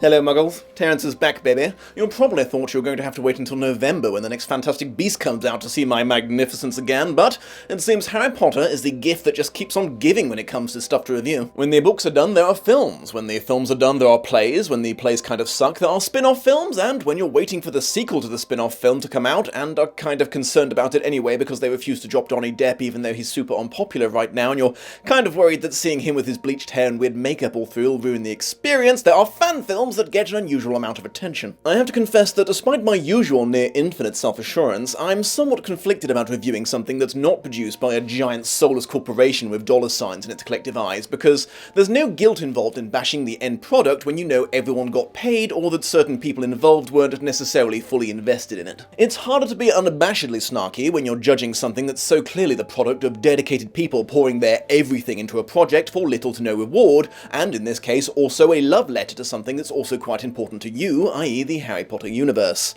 Hello Muggles, Terrence is back, baby. You probably thought you were going to have to wait until November when the next Fantastic Beast comes out to see my magnificence again, but it seems Harry Potter is the gift that just keeps on giving when it comes to stuff to review. When the books are done, there are films. When the films are done, there are plays. When the plays kind of suck, there are spin-off films, and when you're waiting for the sequel to the spin-off film to come out and are kind of concerned about it anyway because they refuse to drop Johnny Depp even though he's super unpopular right now, and you're kind of worried that seeing him with his bleached hair and weird makeup all through will ruin the experience, there are fan films that get an unusual amount of attention. I have to confess that despite my usual near-infinite self-assurance, I'm somewhat conflicted about reviewing something that's not produced by a giant soulless corporation with dollar signs in its collective eyes, because there's no guilt involved in bashing the end product when you know everyone got paid or that certain people involved weren't necessarily fully invested in it. It's harder to be unabashedly snarky when you're judging something that's so clearly the product of dedicated people pouring their everything into a project for little to no reward, and in this case also a love letter to something that's also quite important to you, i.e. the Harry Potter universe.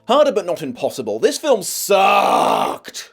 Harder but not impossible. This film sucked!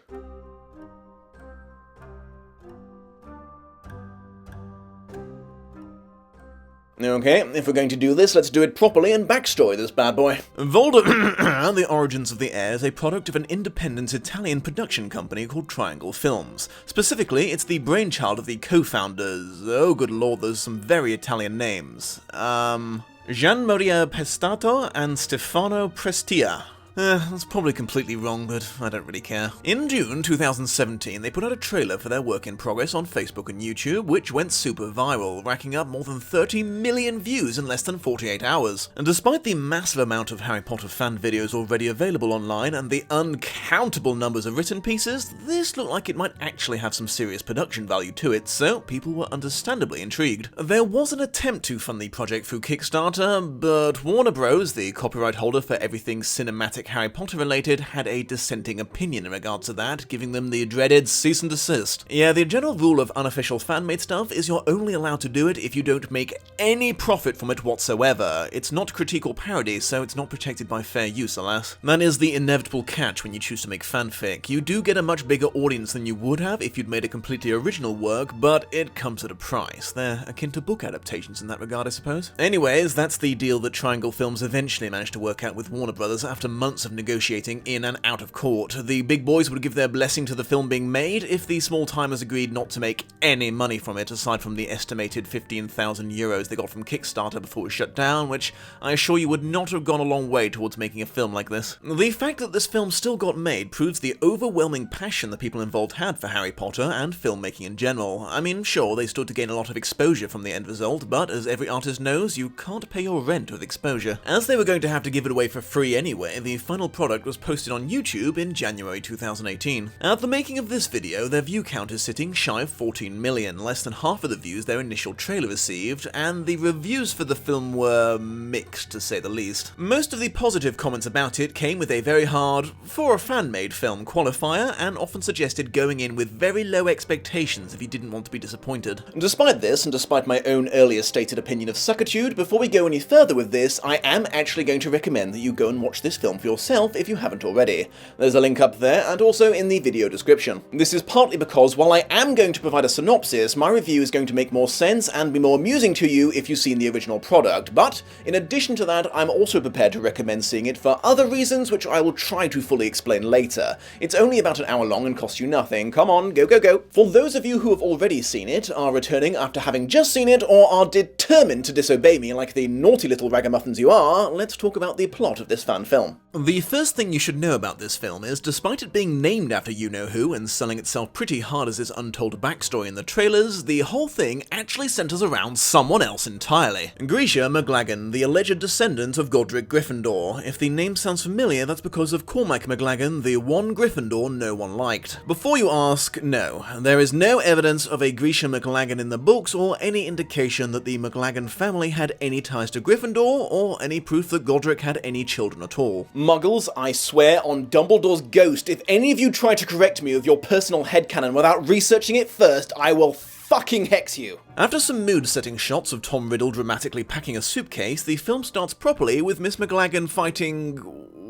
Okay, if we're going to do this, let's do it properly and backstory this bad boy. Voldemort, The Origins of the Heir, is a product of an independent Italian production company called Triangle Films. Specifically, it's the brainchild of the co-founders. Oh good lord, there's some very Italian names. Gian Maria Pestato and Stefano Prestia. That's probably completely wrong, but I don't really care. In June 2017, they put out a trailer for their work in progress on Facebook and YouTube, which went super viral, racking up more than 30 million views in less than 48 hours. And despite the massive amount of Harry Potter fan videos already available online and the uncountable numbers of written pieces, this looked like it might actually have some serious production value to it, so people were understandably intrigued. There was an attempt to fund the project through Kickstarter, but Warner Bros., the copyright holder for everything cinematic Harry Potter related, had a dissenting opinion in regards to that, giving them the dreaded cease and desist. Yeah, the general rule of unofficial fan-made stuff is you're only allowed to do it if you don't make any profit from it whatsoever. It's not critique or parody, so it's not protected by fair use, alas. That is the inevitable catch when you choose to make fanfic. You do get a much bigger audience than you would have if you'd made a completely original work, but it comes at a price. They're akin to book adaptations in that regard, I suppose. Anyways, that's the deal that Triangle Films eventually managed to work out with Warner Bros. After months of negotiating in and out of court. The big boys would give their blessing to the film being made if the small-timers agreed not to make any money from it, aside from the estimated 15,000 euros they got from Kickstarter before it was shut down, which I assure you would not have gone a long way towards making a film like this. The fact that this film still got made proves the overwhelming passion the people involved had for Harry Potter and filmmaking in general. I mean, sure, they stood to gain a lot of exposure from the end result, but as every artist knows, you can't pay your rent with exposure. As they were going to have to give it away for free anyway, the final product was posted on YouTube in January 2018. At the making of this video, their view count is sitting shy of 14 million, less than half of the views their initial trailer received, and the reviews for the film were mixed, to say the least. Most of the positive comments about it came with a very hard, for a fan-made film qualifier, and often suggested going in with very low expectations if you didn't want to be disappointed. Despite this, and despite my own earlier stated opinion of suckitude, before we go any further with this, I am actually going to recommend that you go and watch this film for yourself if you haven't already. There's a link up there and also in the video description. This is partly because while I am going to provide a synopsis, my review is going to make more sense and be more amusing to you if you've seen the original product, but in addition to that, I'm also prepared to recommend seeing it for other reasons which I will try to fully explain later. It's only about an hour long and costs you nothing. Come on, go go go. For those of you who have already seen it, are returning after having just seen it, or are determined to disobey me like the naughty little ragamuffins you are, let's talk about the plot of this fan film. The first thing you should know about this film is, despite it being named after you-know-who and selling itself pretty hard as its untold backstory in the trailers, the whole thing actually centers around someone else entirely. Grisha McLaggen, the alleged descendant of Godric Gryffindor. If the name sounds familiar, that's because of Cormac McLaggen, the one Gryffindor no one liked. Before you ask, no, there is no evidence of a Grisha McLaggen in the books or any indication that the McLaggen family had any ties to Gryffindor or any proof that Godric had any children at all. Muggles, I swear on Dumbledore's ghost, if any of you try to correct me with your personal headcanon without researching it first, I will fucking hex you. After some mood-setting shots of Tom Riddle dramatically packing a suitcase, the film starts properly with Miss McLagan fighting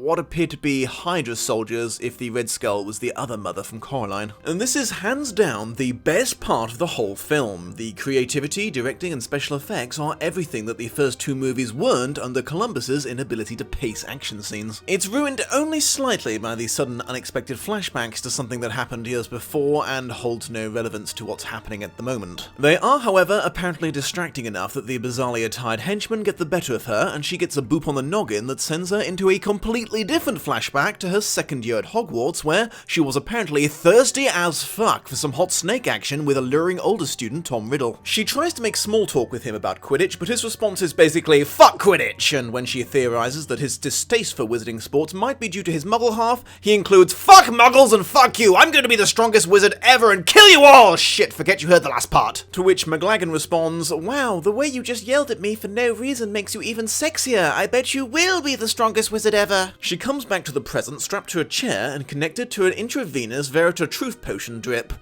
what appeared to be Hydra soldiers if the Red Skull was the other mother from Coraline. And this is hands down the best part of the whole film. The creativity, directing and special effects are everything that the first two movies weren't under Columbus's inability to pace action scenes. It's ruined only slightly by the sudden unexpected flashbacks to something that happened years before and holds no relevance to what's happening at the moment. They are, however, apparently distracting enough that the bizarrely attired henchmen get the better of her and she gets a boop on the noggin that sends her into a completely different flashback to her second year at Hogwarts, where she was apparently thirsty as fuck for some hot snake action with alluring older student Tom Riddle. She tries to make small talk with him about Quidditch, but his response is basically, "Fuck Quidditch!" And when she theorizes that his distaste for wizarding sports might be due to his muggle half, he includes, "Fuck muggles and fuck you! I'm going to be the strongest wizard ever and kill you all! Shit, forget you heard the last part." To which McLagan responds, "Wow, the way you just yelled at me for no reason makes you even sexier. I bet you will be the strongest wizard ever." She comes back to the present strapped to a chair and connected to an intravenous Verita Truth Potion drip.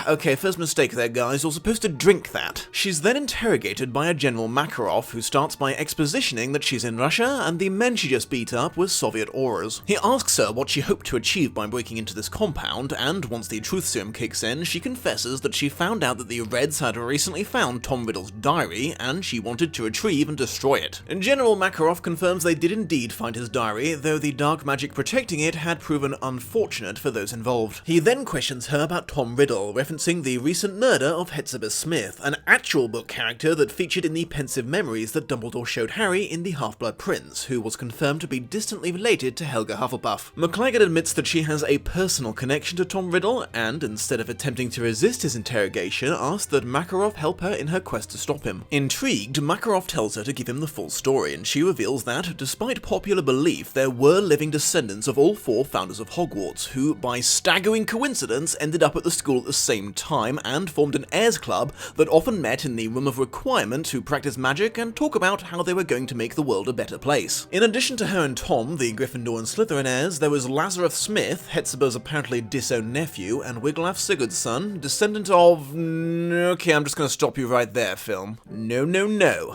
Okay, first mistake there, guys. You're supposed to drink that. She's then interrogated by a General Makarov, who starts by expositioning that she's in Russia and the men she just beat up were Soviet auras. He asks her what she hoped to achieve by breaking into this compound, and once the truth serum kicks in, she confesses that she found out that the Reds had recently found Tom Riddle's diary, and she wanted to retrieve and destroy it. General Makarov confirms they did indeed find his diary, though the dark magic protecting it had proven unfortunate for those involved. He then questions her about Tom Riddle, referencing the recent murder of Hetzibah Smith, an actual book character that featured in the pensive memories that Dumbledore showed Harry in The Half-Blood Prince, who was confirmed to be distantly related to Helga Hufflepuff. McLagan admits that she has a personal connection to Tom Riddle, and instead of attempting to resist his interrogation, asks that Makarov help her in her quest to stop him. Intrigued, Makarov tells her to give him the full story, and she reveals that, despite popular belief, there were living descendants of all four founders of Hogwarts, who, by staggering coincidence, ended up at the school at the same time and formed an heirs club that often met in the room of requirement to practice magic and talk about how they were going to make the world a better place. In addition to her and Tom, the Gryffindor and Slytherin heirs, there was Lazarus Smith, Hetzibah's apparently disowned nephew, and Wiglaf Sigurd's son, descendant of... Okay, I'm just gonna stop you right there, film. No.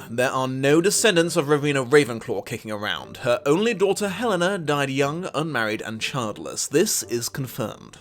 There are no descendants of Rowena Ravenclaw kicking around. Her only daughter Helena died young, unmarried, and childless. This is confirmed.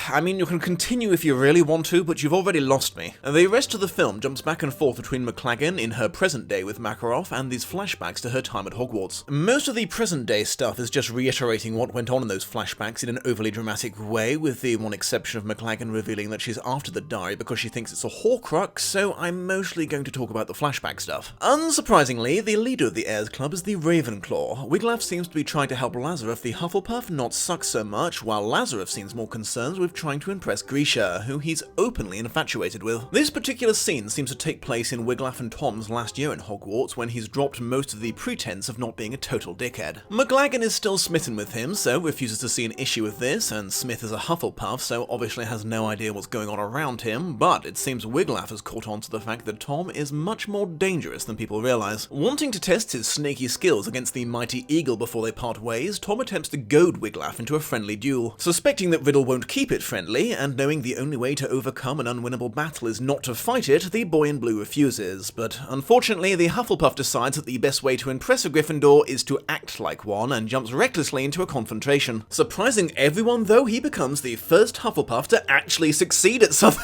I mean, you can continue if you really want to, but you've already lost me. The rest of the film jumps back and forth between McLagan in her present day with Makarov and these flashbacks to her time at Hogwarts. Most of the present day stuff is just reiterating what went on in those flashbacks in an overly dramatic way, with the one exception of McLagan revealing that she's after the diary because she thinks it's a Horcrux, so I'm mostly going to talk about the flashback stuff. Unsurprisingly, the leader of the Heirs Club is the Ravenclaw. Wiglaf seems to be trying to help Lazarus the Hufflepuff not suck so much, while Lazarus seems more concerned with trying to impress Grisha, who he's openly infatuated with. This particular scene seems to take place in Wiglaf and Tom's last year in Hogwarts, when he's dropped most of the pretense of not being a total dickhead. McLagan is still smitten with him, so refuses to see an issue with this, and Smith is a Hufflepuff, so obviously has no idea what's going on around him, but it seems Wiglaf has caught on to the fact that Tom is much more dangerous than people realize. Wanting to test his snaky skills against the mighty eagle before they part ways, Tom attempts to goad Wiglaf into a friendly duel. Suspecting that Riddle won't keep it friendly, and knowing the only way to overcome an unwinnable battle is not to fight it, the boy in blue refuses. But unfortunately, the Hufflepuff decides that the best way to impress a Gryffindor is to act like one, and jumps recklessly into a confrontation. Surprising everyone, though, he becomes the first Hufflepuff to actually succeed at something.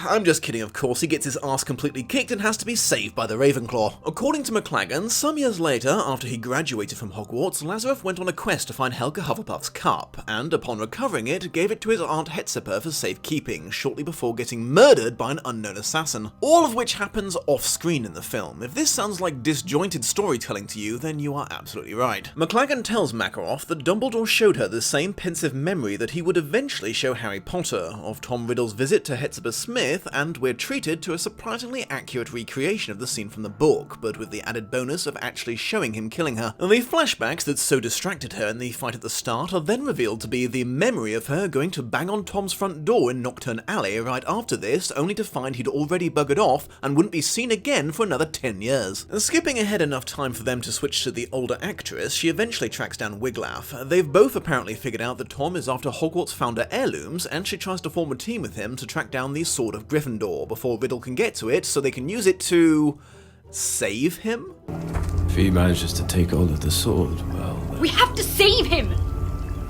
I'm just kidding, of course. He gets his ass completely kicked and has to be saved by the Ravenclaw. According to McLagan, some years later, after he graduated from Hogwarts, Lazarus went on a quest to find Helga Hufflepuff's cup, and upon recovering it, gave it to his aunt Hetzibah for safekeeping, shortly before getting murdered by an unknown assassin. All of which happens off-screen in the film. If this sounds like disjointed storytelling to you, then you are absolutely right. McLagan tells Makarov that Dumbledore showed her the same pensive memory that he would eventually show Harry Potter, of Tom Riddle's visit to Hetzibah Smith myth, and we're treated to a surprisingly accurate recreation of the scene from the book, but with the added bonus of actually showing him killing her. The flashbacks that so distracted her in the fight at the start are then revealed to be the memory of her going to bang on Tom's front door in Nocturne Alley right after this, only to find he'd already buggered off and wouldn't be seen again for another 10 years. Skipping ahead enough time for them to switch to the older actress, she eventually tracks down Wiglaf. They've both apparently figured out that Tom is after Hogwarts founder heirlooms, and she tries to form a team with him to track down the Sword of Gryffindor before Riddle can get to it so they can use it to save him? If he manages to take hold of the sword, well... We have to save him!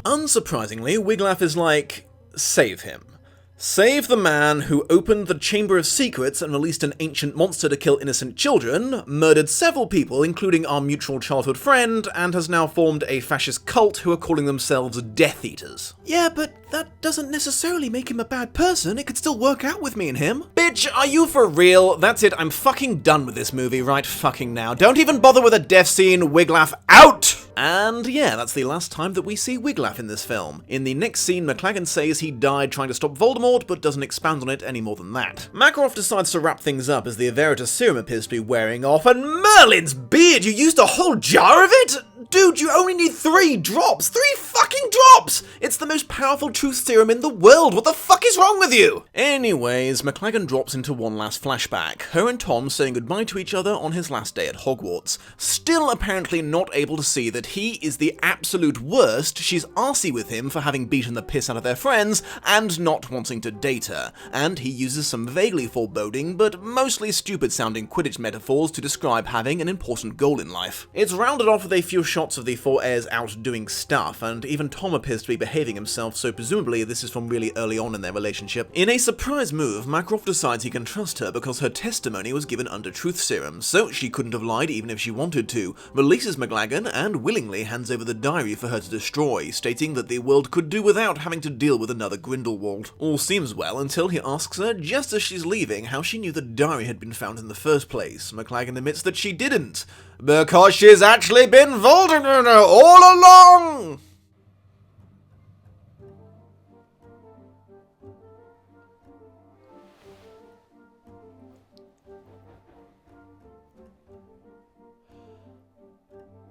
Unsurprisingly, Wiglaf is like, save him. Save the man who opened the Chamber of Secrets and released an ancient monster to kill innocent children, murdered several people including our mutual childhood friend, and has now formed a fascist cult who are calling themselves Death Eaters. Yeah, but that doesn't necessarily make him a bad person, it could still work out with me and him. Bitch, are you for real? That's it, I'm fucking done with this movie right fucking now. Don't even bother with a death scene, Wiglaf out! And yeah, that's the last time that we see Wiglaf in this film. In the next scene, McLaggen says he died trying to stop Voldemort, but doesn't expound on it any more than that. Makarov decides to wrap things up as the Veritas serum appears to be wearing off, and Merlin's beard! You used a whole jar of it?! Dude, you only need 3 drops! 3 fucking drops! It's the most powerful truth serum in the world! What the fuck is wrong with you? Anyways, McLaggen drops into one last flashback. Her and Tom saying goodbye to each other on his last day at Hogwarts. Still apparently not able to see that he is the absolute worst, she's arsey with him for having beaten the piss out of their friends, and not wanting to date her. And he uses some vaguely foreboding, but mostly stupid sounding Quidditch metaphors to describe having an important goal in life. It's rounded off with a few shots of the 4 heirs out doing stuff, and even Tom appears to be behaving himself, so presumably this is from really early on in their relationship. In a surprise move, Makarov decides he can trust her because her testimony was given under truth serum, so she couldn't have lied even if she wanted to, releases McLaggen, and willingly hands over the diary for her to destroy, stating that the world could do without having to deal with another Grindelwald. All seems well until he asks her, just as she's leaving, how she knew the diary had been found in the first place. McLaggen admits that she didn't. Because she's actually been Voldemort all along!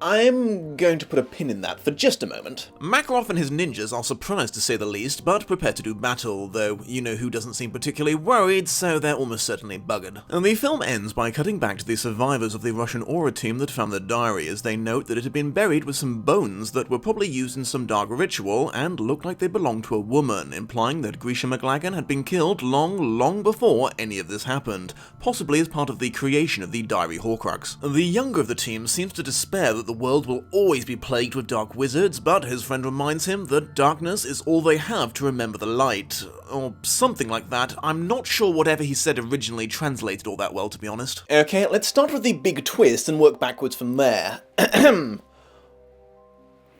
I'm going to put a pin in that for just a moment. Makarov and his ninjas are surprised to say the least, but prepared to do battle, though you know who doesn't seem particularly worried, so they're almost certainly buggered. And the film ends by cutting back to the survivors of the Russian Aura team that found the diary, as they note that it had been buried with some bones that were probably used in some dark ritual and looked like they belonged to a woman, implying that Grisha McLaggen had been killed long before any of this happened, possibly as part of the creation of the diary Horcrux. The younger of the team seems to despair that the world will always be plagued with dark wizards, but his friend reminds him that darkness is all they have to remember the light. Or something like that. I'm not sure whatever he said originally translated all that well, to be honest. Okay, let's start with the big twist and work backwards from there.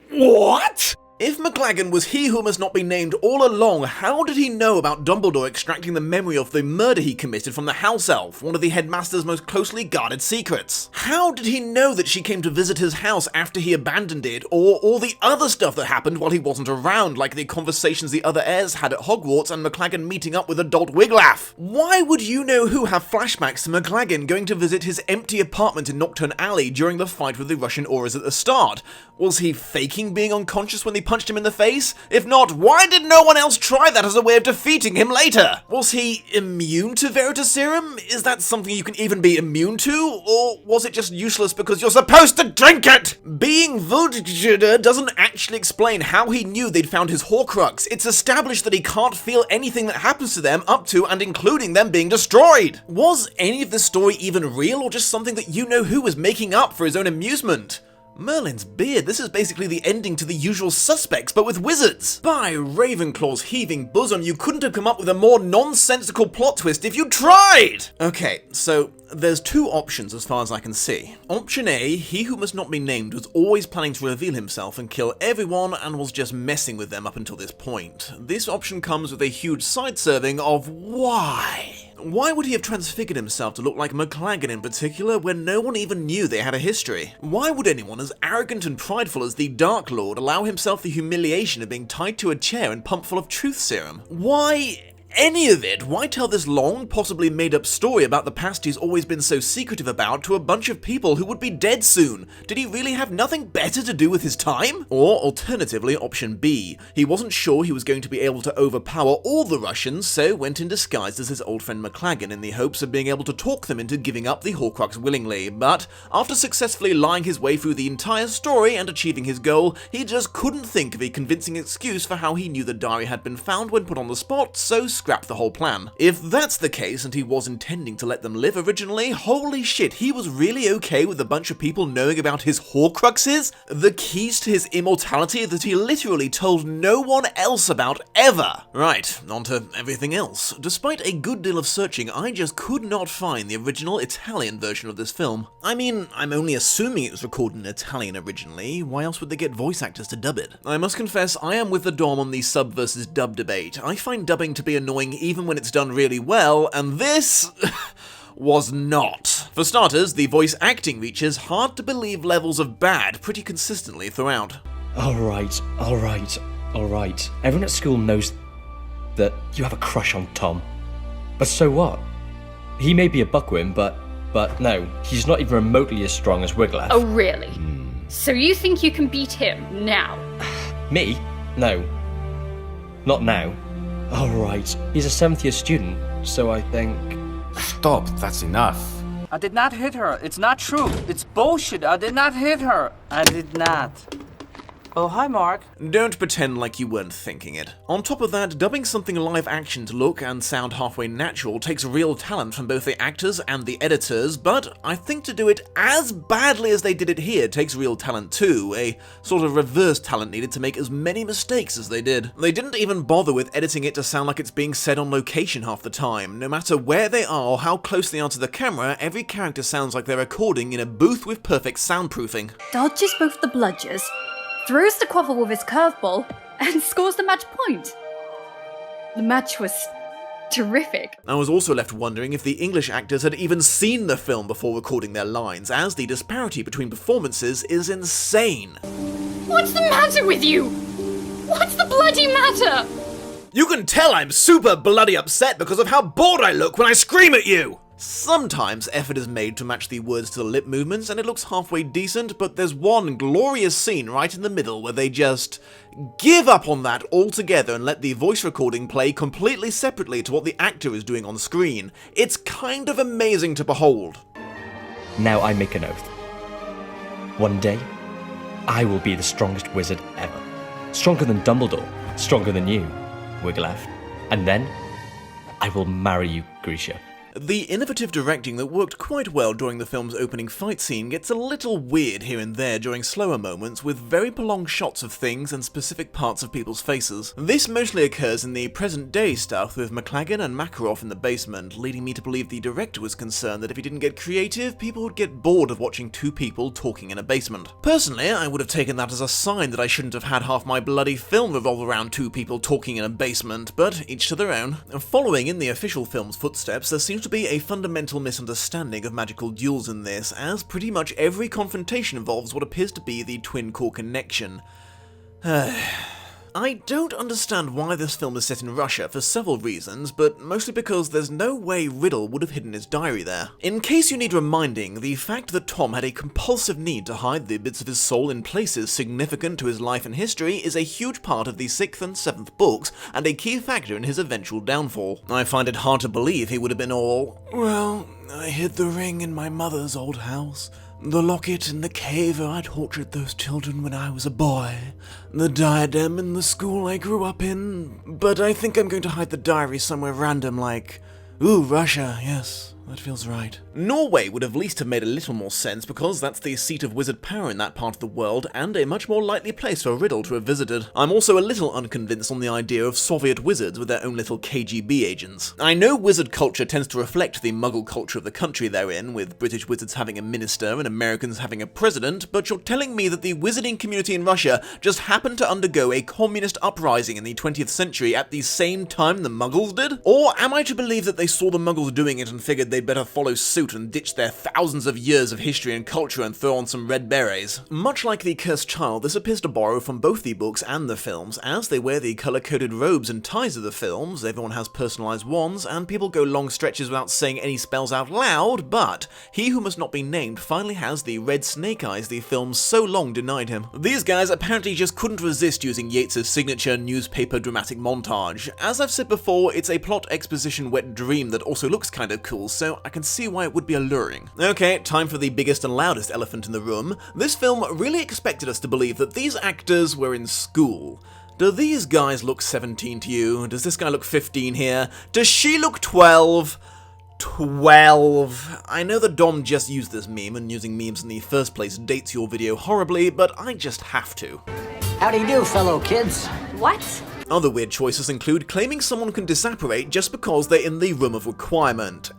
What? If McLaggen was he who must not be named all along, how did he know about Dumbledore extracting the memory of the murder he committed from the house elf, one of the headmaster's most closely guarded secrets? How did he know that she came to visit his house after he abandoned it, or all the other stuff that happened while he wasn't around, like the conversations the other heirs had at Hogwarts and McLaggen meeting up with adult Wiglaf? Why would you know who have flashbacks to McLaggen going to visit his empty apartment in Nocturne Alley during the fight with the Russian auras at the start? Was he faking being unconscious when they punched him in the face? If not, why did no one else try that as a way of defeating him later? Was he immune to Veritas serum? Is that something you can even be immune to? Or was it just useless because you're supposed to drink it? Being Voldemort doesn't actually explain how he knew they'd found his Horcrux. It's established that he can't feel anything that happens to them up to and including them being destroyed. Was any of this story even real, or just something that you know who was making up for his own amusement? Merlin's beard, this is basically the ending to The Usual Suspects, but with wizards. By Ravenclaw's heaving bosom, you couldn't have come up with a more nonsensical plot twist if you tried! Okay, so there's 2 options as far as I can see. Option A, he who must not be named was always planning to reveal himself and kill everyone and was just messing with them up until this point. This option comes with a huge side serving of why? Why would he have transfigured himself to look like McLaggen in particular when no one even knew they had a history? Why would anyone as arrogant and prideful as the Dark Lord allow himself the humiliation of being tied to a chair and pumped full of truth serum? Why any of it, why tell this long, possibly made-up story about the past he's always been so secretive about to a bunch of people who would be dead soon? Did he really have nothing better to do with his time? Or, alternatively, option B, he wasn't sure he was going to be able to overpower all the Russians, so went in disguise as his old friend McLagan in the hopes of being able to talk them into giving up the Horcrux willingly, but after successfully lying his way through the entire story and achieving his goal, he just couldn't think of a convincing excuse for how he knew the diary had been found when put on the spot, so scrapped the whole plan. If that's the case and he was intending to let them live originally, holy shit, he was really okay with a bunch of people knowing about his Horcruxes? The keys to his immortality that he literally told no one else about ever! Right, on to everything else. Despite a good deal of searching, I just could not find the original Italian version of this film. I mean, I'm only assuming it was recorded in Italian originally, why else would they get voice actors to dub it? I must confess, I am with the Dom on the sub versus dub debate. I find dubbing to be annoying even when it's done really well, and this was not. For starters, the voice acting reaches hard to believe levels of bad pretty consistently throughout. Alright. Everyone at school knows that you have a crush on Tom. But so what? He may be a buckwin, but no, he's not even remotely as strong as Wiglaf. Oh, really? So you think you can beat him now? Me? No. Not now. Alright, he's a 7th year student, so I think... Stop, that's enough. I did not hit her. It's not true. It's bullshit. I did not hit her. I did not. Oh, hi, Mark. Don't pretend like you weren't thinking it. On top of that, dubbing something live action to look and sound halfway natural takes real talent from both the actors and the editors, but I think to do it as badly as they did it here takes real talent too, a sort of reverse talent needed to make as many mistakes as they did. They didn't even bother with editing it to sound like it's being said on location half the time. No matter where they are or how close they are to the camera, every character sounds like they're recording in a booth with perfect soundproofing. Dodges both the bludgers, throws the quaffle with his curveball, and scores the match point. The match was terrific. I was also left wondering if the English actors had even seen the film before recording their lines, as the disparity between performances is insane. What's the matter with you? What's the bloody matter? You can tell I'm super bloody upset because of how bored I look when I scream at you! Sometimes effort is made to match the words to the lip movements and it looks halfway decent, but there's one glorious scene right in the middle where they just give up on that altogether and let the voice recording play completely separately to what the actor is doing on screen. It's kind of amazing to behold. Now I make an oath. One day, I will be the strongest wizard ever. Stronger than Dumbledore, stronger than you, Wiglaf. And then, I will marry you, Grisha. The innovative directing that worked quite well during the film's opening fight scene gets a little weird here and there during slower moments with very prolonged shots of things and specific parts of people's faces. This mostly occurs in the present-day stuff with McLagan and Makarov in the basement, leading me to believe the director was concerned that if he didn't get creative, people would get bored of watching two people talking in a basement. Personally, I would have taken that as a sign that I shouldn't have had half my bloody film revolve around two people talking in a basement, but each to their own. Following in the official film's footsteps, there seems to be a fundamental misunderstanding of magical duels in this, as pretty much every confrontation involves what appears to be the twin core connection. I don't understand why this film is set in Russia for several reasons, but mostly because there's no way Riddle would have hidden his diary there. In case you need reminding, the fact that Tom had a compulsive need to hide the bits of his soul in places significant to his life and history is a huge part of the 6th and 7th books, and a key factor in his eventual downfall. I find it hard to believe he would have been all, well, I hid the ring in my mother's old house. The locket in the cave where I tortured those children when I was a boy. The diadem in the school I grew up in. But I think I'm going to hide the diary somewhere random like, ooh, Russia, yes. That feels right. Norway would at least have made a little more sense because that's the seat of wizard power in that part of the world and a much more likely place for Riddle to have visited. I'm also a little unconvinced on the idea of Soviet wizards with their own little KGB agents. I know wizard culture tends to reflect the Muggle culture of the country they're in, with British wizards having a minister and Americans having a president, but you're telling me that the wizarding community in Russia just happened to undergo a communist uprising in the 20th century at the same time the Muggles did? Or am I to believe that they saw the Muggles doing it and figured they'd better follow suit and ditch their thousands of years of history and culture and throw on some red berets. Much like The Cursed Child, this appears to borrow from both the books and the films, as they wear the colour-coded robes and ties of the films, everyone has personalised wands, and people go long stretches without saying any spells out loud, but he who must not be named finally has the red snake eyes the films so long denied him. These guys apparently just couldn't resist using Yeats' signature newspaper dramatic montage. As I've said before, it's a plot exposition wet dream that also looks kind of cool, so I can see why it would be alluring. Okay, time for the biggest and loudest elephant in the room. This film really expected us to believe that these actors were in school. Do these guys look 17 to you? Does this guy look 15 here? Does she look 12? 12. I know that Dom just used this meme, and using memes in the first place dates your video horribly, but I just have to. How do you do, fellow kids? What? Other weird choices include claiming someone can disapparate just because they're in the room of requirement.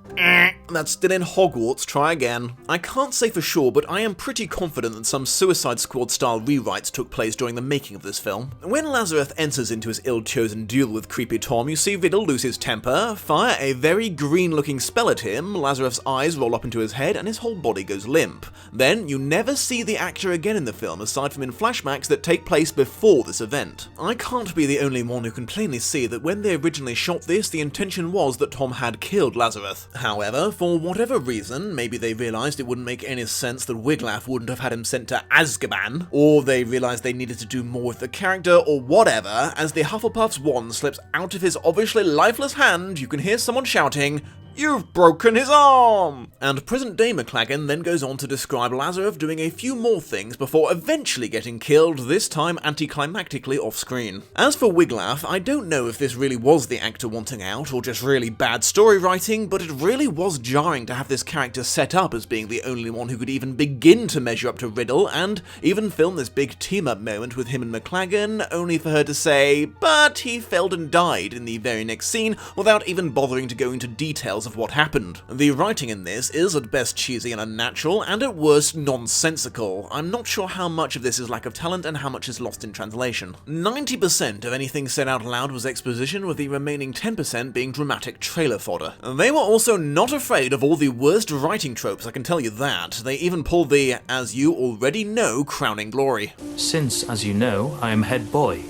That's still in Hogwarts, try again. I can't say for sure, but I am pretty confident that some Suicide Squad-style rewrites took place during the making of this film. When Lazarus enters into his ill-chosen duel with Creepy Tom, you see Riddle lose his temper, fire a very green-looking spell at him, Lazarus' eyes roll up into his head, and his whole body goes limp. Then, you never see the actor again in the film, aside from in flashbacks that take place before this event. I can't be the only one who can plainly see that when they originally shot this, the intention was that Tom had killed Lazarus. However, for whatever reason, maybe they realised it wouldn't make any sense that Wiglaf wouldn't have had him sent to Azkaban, or they realised they needed to do more with the character, or whatever, as the Hufflepuff's wand slips out of his obviously lifeless hand, you can hear someone shouting, "You've broken his arm!" And present-day McLaggen then goes on to describe Lazarus doing a few more things before eventually getting killed, this time anticlimactically off-screen. As for Wiglaf, I don't know if this really was the actor wanting out, or just really bad story writing, but it really was jarring to have this character set up as being the only one who could even begin to measure up to Riddle, and even film this big team-up moment with him and McLaggen, only for her to say, but he failed and died in the very next scene, without even bothering to go into details of what happened. The writing in this is at best cheesy and unnatural, and at worst nonsensical. I'm not sure how much of this is lack of talent and how much is lost in translation. 90% of anything said out loud was exposition, with the remaining 10% being dramatic trailer fodder. They were also not afraid of all the worst writing tropes, I can tell you that. They even pulled the, as you already know, crowning glory. Since, as you know, I am head boy,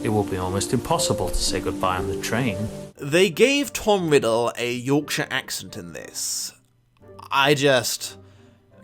it will be almost impossible to say goodbye on the train. They gave Tom Riddle a Yorkshire accent in this.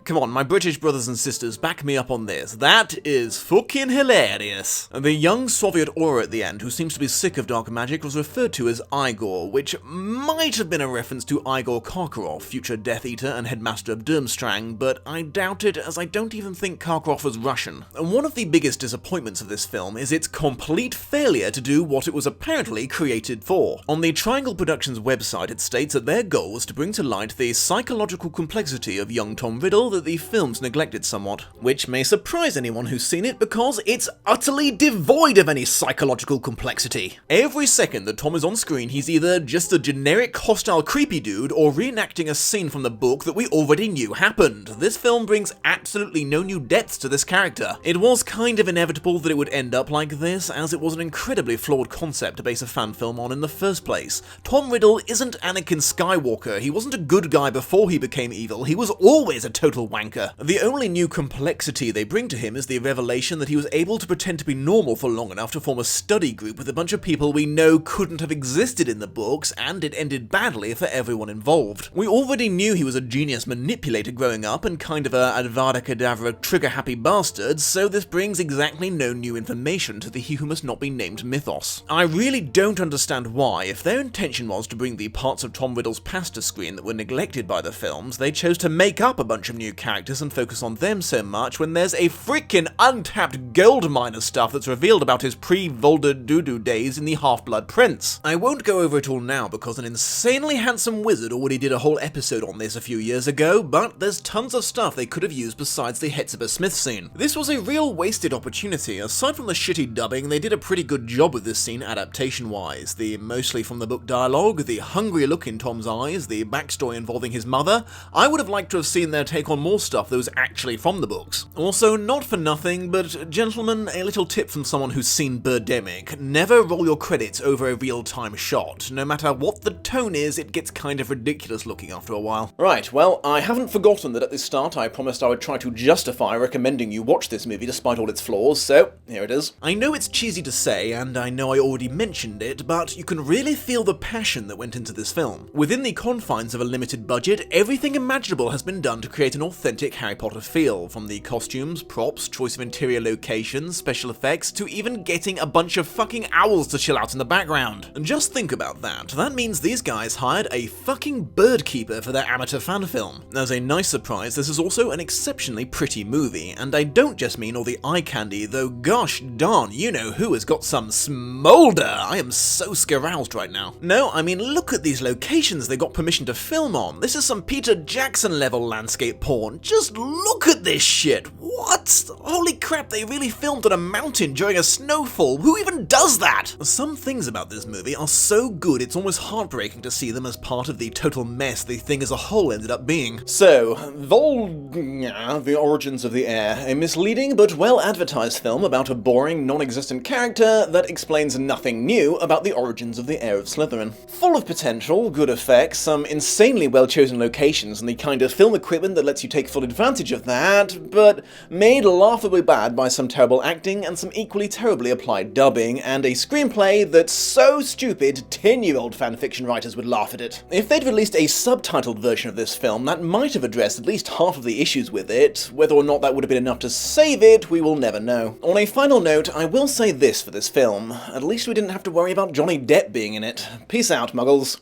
Come on, my British brothers and sisters, back me up on this. That is fucking hilarious. The young Soviet aura at the end, who seems to be sick of dark magic, was referred to as Igor, which might have been a reference to Igor Karkaroff, future Death Eater and headmaster of Durmstrang, but I doubt it, as I don't even think Karkaroff was Russian. One of the biggest disappointments of this film is its complete failure to do what it was apparently created for. On the Triangle Productions website, it states that their goal was to bring to light the psychological complexity of young Tom Riddle that the films neglected somewhat, which may surprise anyone who's seen it because it's utterly devoid of any psychological complexity. Every second that Tom is on screen, he's either just a generic hostile creepy dude or reenacting a scene from the book that we already knew happened. This film brings absolutely no new depths to this character. It was kind of inevitable that it would end up like this, as it was an incredibly flawed concept to base a fan film on in the first place. Tom Riddle isn't Anakin Skywalker. He wasn't a good guy before he became evil. He was always a total wanker. The only new complexity they bring to him is the revelation that he was able to pretend to be normal for long enough to form a study group with a bunch of people we know couldn't have existed in the books, and it ended badly for everyone involved. We already knew he was a genius manipulator growing up and kind of a Advada Kedavra trigger-happy bastard, so this brings exactly no new information to the He Who Must Not Be Named mythos. I really don't understand why, if their intention was to bring the parts of Tom Riddle's past to screen that were neglected by the films, they chose to make up a bunch of new characters and focus on them so much when there's a freaking untapped gold miner stuff that's revealed about his pre-Volder-Doodoo days in the Half-Blood Prince. I won't go over it all now because an insanely handsome wizard already did a whole episode on this a few years ago, but there's tons of stuff they could have used besides the Hetzibah Smith scene. This was a real wasted opportunity. Aside from the shitty dubbing, they did a pretty good job with this scene adaptation-wise. The mostly from the book dialogue, the hungry look in Tom's eyes, the backstory involving his mother. I would have liked to have seen their take on on more stuff that was actually from the books. Also, not for nothing, but gentlemen, a little tip from someone who's seen Birdemic: never roll your credits over a real-time shot. No matter what the tone is, it gets kind of ridiculous looking after a while. Right, well, I haven't forgotten that at the start I promised I would try to justify recommending you watch this movie despite all its flaws, so here it is. I know it's cheesy to say, and I know I already mentioned it, but you can really feel the passion that went into this film. Within the confines of a limited budget, everything imaginable has been done to create an authentic Harry Potter feel, from the costumes, props, choice of interior locations, special effects, to even getting a bunch of fucking owls to chill out in the background. And just think about that. That means these guys hired a fucking bird keeper for their amateur fan film. As a nice surprise, this is also an exceptionally pretty movie, and I don't just mean all the eye candy, though gosh darn, you know who has got some smolder. I am so scaroused right now. No, I mean, look at these locations they got permission to film on. This is some Peter Jackson level landscape porn. Just look at this shit. What? Holy crap, they really filmed on a mountain during a snowfall. Who even does that? Some things about this movie are so good it's almost heartbreaking to see them as part of the total mess the thing as a whole ended up being. So, The Origins of the Heir, a misleading but well-advertised film about a boring, non-existent character that explains nothing new about the origins of the Heir of Slytherin. Full of potential, good effects, some insanely well-chosen locations, and the kind of film equipment that lets you take full advantage of that, but made laughably bad by some terrible acting and some equally terribly applied dubbing, and a screenplay that's so stupid 10-year-old fanfiction writers would laugh at it. If they'd released a subtitled version of this film, that might have addressed at least half of the issues with it. Whether or not that would have been enough to save it, we will never know. On a final note, I will say this for this film: at least we didn't have to worry about Johnny Depp being in it. Peace out, Muggles.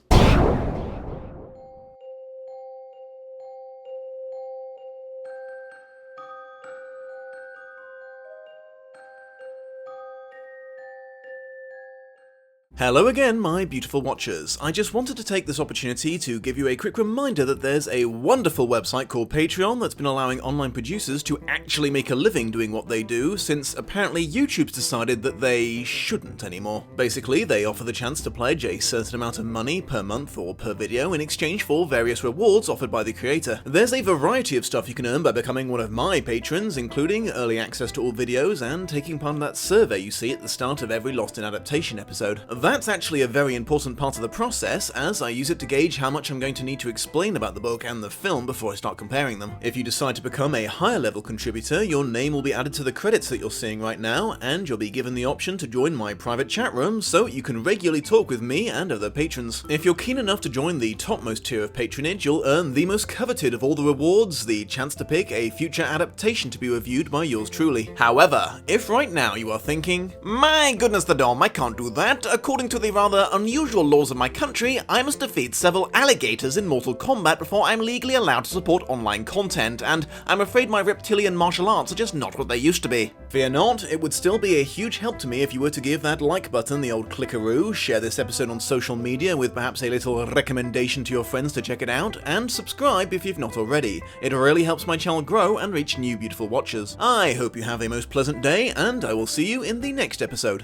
Hello again, my beautiful watchers. I just wanted to take this opportunity to give you a quick reminder that there's a wonderful website called Patreon that's been allowing online producers to actually make a living doing what they do, since apparently YouTube's decided that they shouldn't anymore. Basically, they offer the chance to pledge a certain amount of money per month or per video in exchange for various rewards offered by the creator. There's a variety of stuff you can earn by becoming one of my patrons, including early access to all videos and taking part in that survey you see at the start of every Lost in Adaptation episode. That's actually a very important part of the process, as I use it to gauge how much I'm going to need to explain about the book and the film before I start comparing them. If you decide to become a higher level contributor, your name will be added to the credits that you're seeing right now, and you'll be given the option to join my private chat room so you can regularly talk with me and other patrons. If you're keen enough to join the topmost tier of patronage, you'll earn the most coveted of all the rewards, the chance to pick a future adaptation to be reviewed by yours truly. However, if right now you are thinking, my goodness the Dom, I can't do that. According to the rather unusual laws of my country, I must defeat several alligators in Mortal Kombat before I'm legally allowed to support online content, and I'm afraid my reptilian martial arts are just not what they used to be. Fear not, it would still be a huge help to me if you were to give that like button the old clickaroo, share this episode on social media with perhaps a little recommendation to your friends to check it out, and subscribe if you've not already. It really helps my channel grow and reach new beautiful watchers. I hope you have a most pleasant day, and I will see you in the next episode.